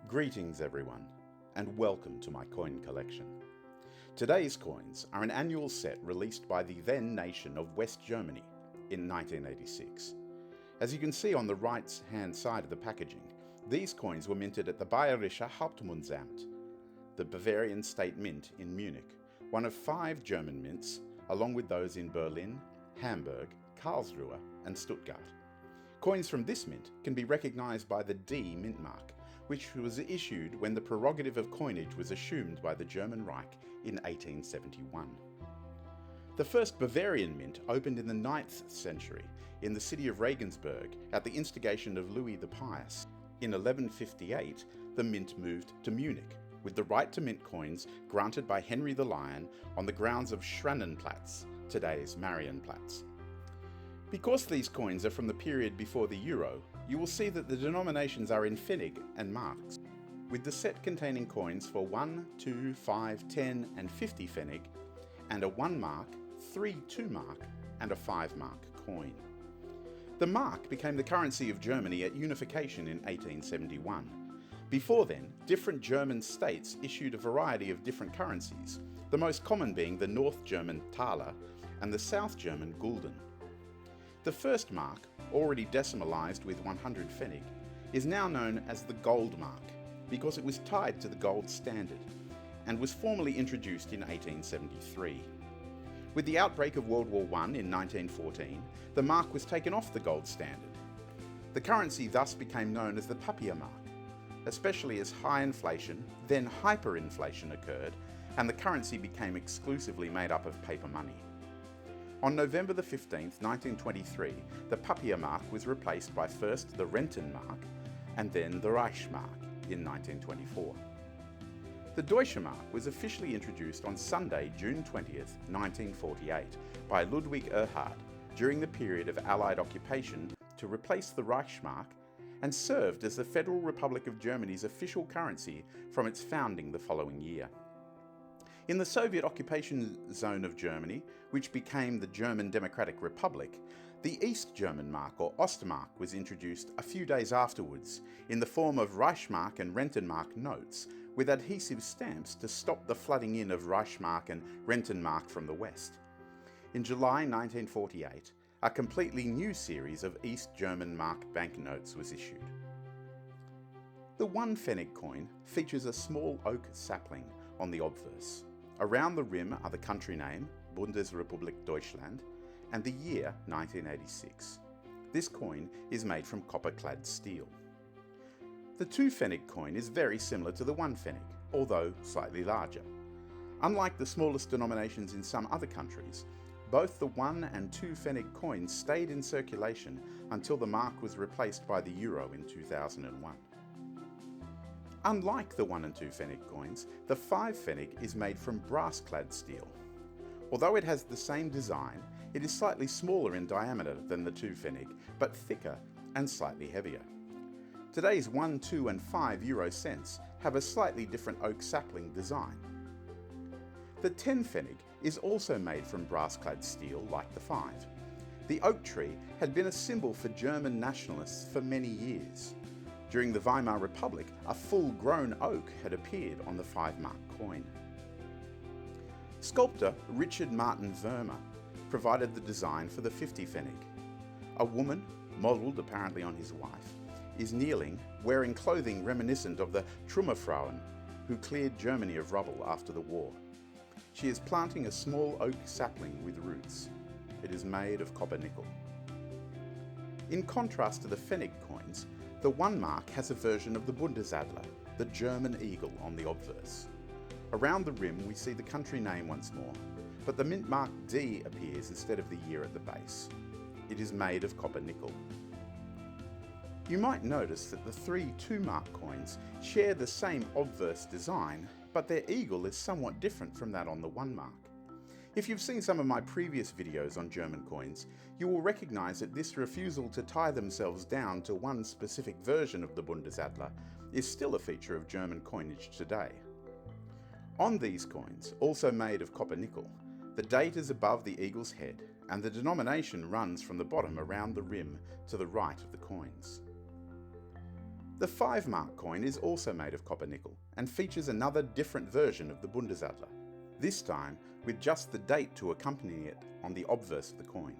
Greetings everyone, and welcome to my coin collection. Today's coins are an annual set released by the then nation of West Germany in 1986. As you can see on the right hand side of the packaging, these coins were minted at the Bayerische Hauptmünzamt, the Bavarian State Mint in Munich, one of 5 German mints, along with those in Berlin, Hamburg, Karlsruhe and Stuttgart. Coins from this mint can be recognised by the D mint mark, which was issued when the prerogative of coinage was assumed by the German Reich in 1871. The first Bavarian mint opened in the 9th century in the city of Regensburg at the instigation of Louis the Pious. In 1158, the mint moved to Munich, with the right to mint coins granted by Henry the Lion on the grounds of Platts, today's Marion Platts. Because these coins are from the period before the euro, you will see that the denominations are in Fennec and marks, with the set containing coins for 1, 2, 5, 10 and 50 Fennec, and a 1 mark, 3 2 mark and a 5 mark coin. The mark became the currency of Germany at unification in 1871. Before then, different German states issued a variety of different currencies, the most common being the North German Thaler and the South German Gulden. The first mark, already decimalised with 100 Fennec, is now known as the gold mark because it was tied to the gold standard and was formally introduced in 1873. With the outbreak of World War I in 1914, the mark was taken off the gold standard. The currency thus became known as the Papia Mark, especially as high inflation, then hyperinflation occurred and the currency became exclusively made up of paper money. On November the 15th, 1923, the Papia Mark was replaced by first the Rentenmark and then the Reichsmark in 1924. The Deutsche Mark was officially introduced on Sunday, June 20th, 1948 by Ludwig Erhard during the period of Allied occupation to replace the Reichsmark and served as the Federal Republic of Germany's official currency from its founding the following year. In the Soviet occupation zone of Germany, which became the German Democratic Republic, the East German mark or Ostmark was introduced a few days afterwards in the form of Reichsmark and Rentenmark notes with adhesive stamps to stop the flooding in of Reichsmark and Rentenmark from the West. In July 1948, a completely new series of East German mark banknotes was issued. The 1 Fennec coin features a small oak sapling on the obverse. Around the rim are the country name, Bundesrepublik Deutschland, and the year 1986. This coin is made from copper-clad steel. The 2 Fennec coin is very similar to the 1 Fennec, although slightly larger. Unlike the smallest denominations in some other countries, both the 1 and 2 Fennec coins stayed in circulation until the mark was replaced by the euro in 2001. Unlike the 1 and 2 Fennec coins, the 5 Fennec is made from brass-clad steel. Although it has the same design, it is slightly smaller in diameter than the 2 Fennec, but thicker and slightly heavier. Today's 1, 2 and 5 euro cents have a slightly different oak sapling design. The 10 Fennec is also made from brass-clad steel like the 5. The oak tree had been a symbol for German nationalists for many years. During the Weimar Republic, a full-grown oak had appeared on the 5 mark coin. Sculptor Richard Martin Vermeer provided the design for the 50 Fennec. A woman, modelled apparently on his wife, is kneeling, wearing clothing reminiscent of the Trümmerfrauen who cleared Germany of rubble after the war. She is planting a small oak sapling with roots. It is made of copper nickel. In contrast to the Fennec coins, the 1 mark has a version of the Bundesadler, the German eagle, on the obverse. Around the rim we see the country name once more, but the mint mark D appears instead of the year at the base. It is made of copper nickel. You might notice that the 3 2 mark coins share the same obverse design, but their eagle is somewhat different from that on the 1 mark. If you've seen some of my previous videos on German coins, you will recognise that this refusal to tie themselves down to one specific version of the Bundesadler is still a feature of German coinage today. On these coins, also made of copper nickel, the date is above the eagle's head and the denomination runs from the bottom around the rim to the right of the coins. The 5 Mark coin is also made of copper nickel and features another different version of the Bundesadler, this time with just the date to accompany it on the obverse of the coin.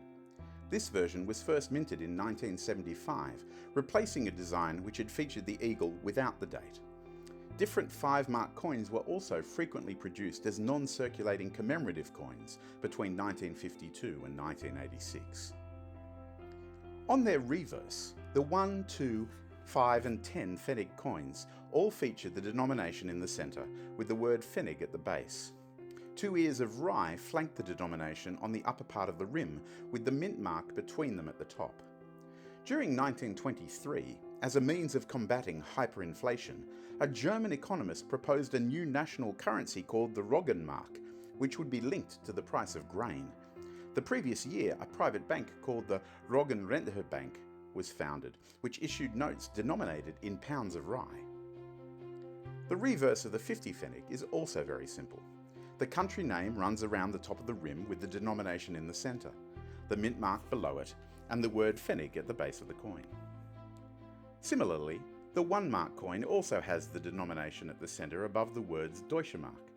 This version was first minted in 1975, replacing a design which had featured the eagle without the date. Different 5 Mark coins were also frequently produced as non-circulating commemorative coins between 1952 and 1986. On their reverse, the 1, 2, 5 and 10 Fennec coins all feature the denomination in the centre with the word Fennec at the base. 2 ears of rye flank the denomination on the upper part of the rim with the mint mark between them at the top. During 1923, as a means of combating hyperinflation, a German economist proposed a new national currency called the Roggenmark, which would be linked to the price of grain. The previous year, a private bank called the Roggenrentebank was founded, which issued notes denominated in pounds of rye. The reverse of the 50 Fennec is also very simple. The country name runs around the top of the rim with the denomination in the centre, the mint mark below it, and the word Fennec at the base of the coin. Similarly, the 1 Mark coin also has the denomination at the centre above the words Deutsche Mark.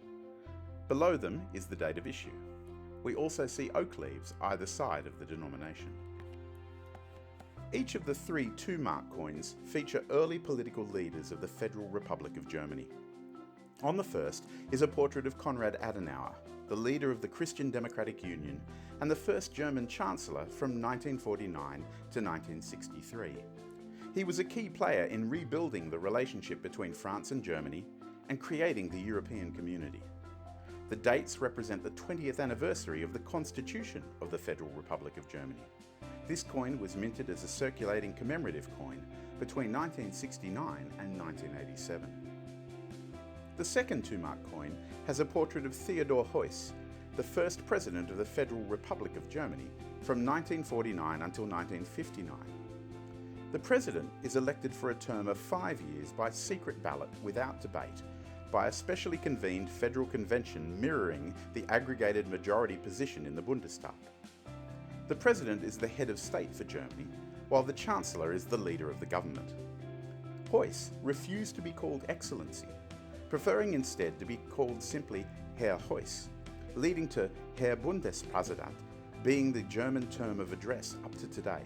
Below them is the date of issue. We also see oak leaves either side of the denomination. Each of the 3 2 Mark coins feature early political leaders of the Federal Republic of Germany. On the first is a portrait of Konrad Adenauer, the leader of the Christian Democratic Union and the first German Chancellor from 1949 to 1963. He was a key player in rebuilding the relationship between France and Germany and creating the European community. The dates represent the 20th anniversary of the Constitution of the Federal Republic of Germany. This coin was minted as a circulating commemorative coin between 1969 and 1987. The second 2 Mark coin has a portrait of Theodor Heuss, the first president of the Federal Republic of Germany from 1949 until 1959. The president is elected for a term of 5 years by secret ballot without debate, by a specially convened federal convention mirroring the aggregated majority position in the Bundestag. The president is the head of state for Germany, while the chancellor is the leader of the government. Heuss refused to be called Excellency, preferring instead to be called simply Herr Heuss, leading to Herr Bundespräsident being the German term of address up to today.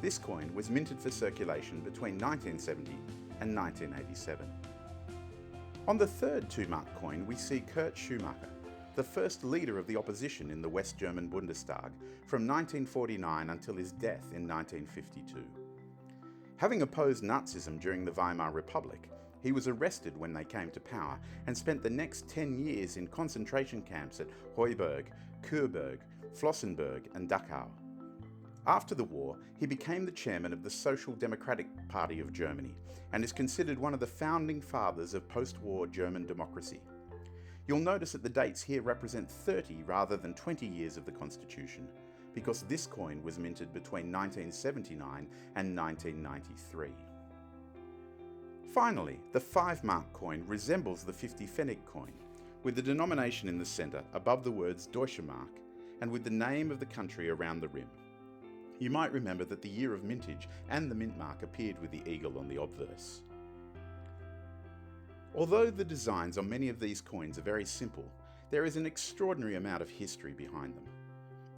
This coin was minted for circulation between 1970 and 1987. On the third 2 Mark coin we see Kurt Schumacher, the first leader of the opposition in the West German Bundestag from 1949 until his death in 1952. Having opposed Nazism during the Weimar Republic, he was arrested when they came to power and spent the next 10 years in concentration camps at Heuberg, Coburg, Flossenburg and Dachau. After the war, he became the chairman of the Social Democratic Party of Germany and is considered one of the founding fathers of post-war German democracy. You'll notice that the dates here represent 30 rather than 20 years of the Constitution, because this coin was minted between 1979 and 1993. Finally, the 5 Mark coin resembles the 50 Fennec coin, with the denomination in the centre above the words Deutsche Mark and with the name of the country around the rim. You might remember that the year of mintage and the mint mark appeared with the eagle on the obverse. Although the designs on many of these coins are very simple, there is an extraordinary amount of history behind them.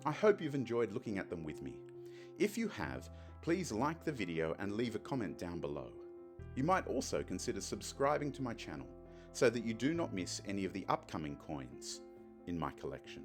I hope you've enjoyed looking at them with me. If you have, please like the video and leave a comment down below. You might also consider subscribing to my channel so that you do not miss any of the upcoming coins in my collection.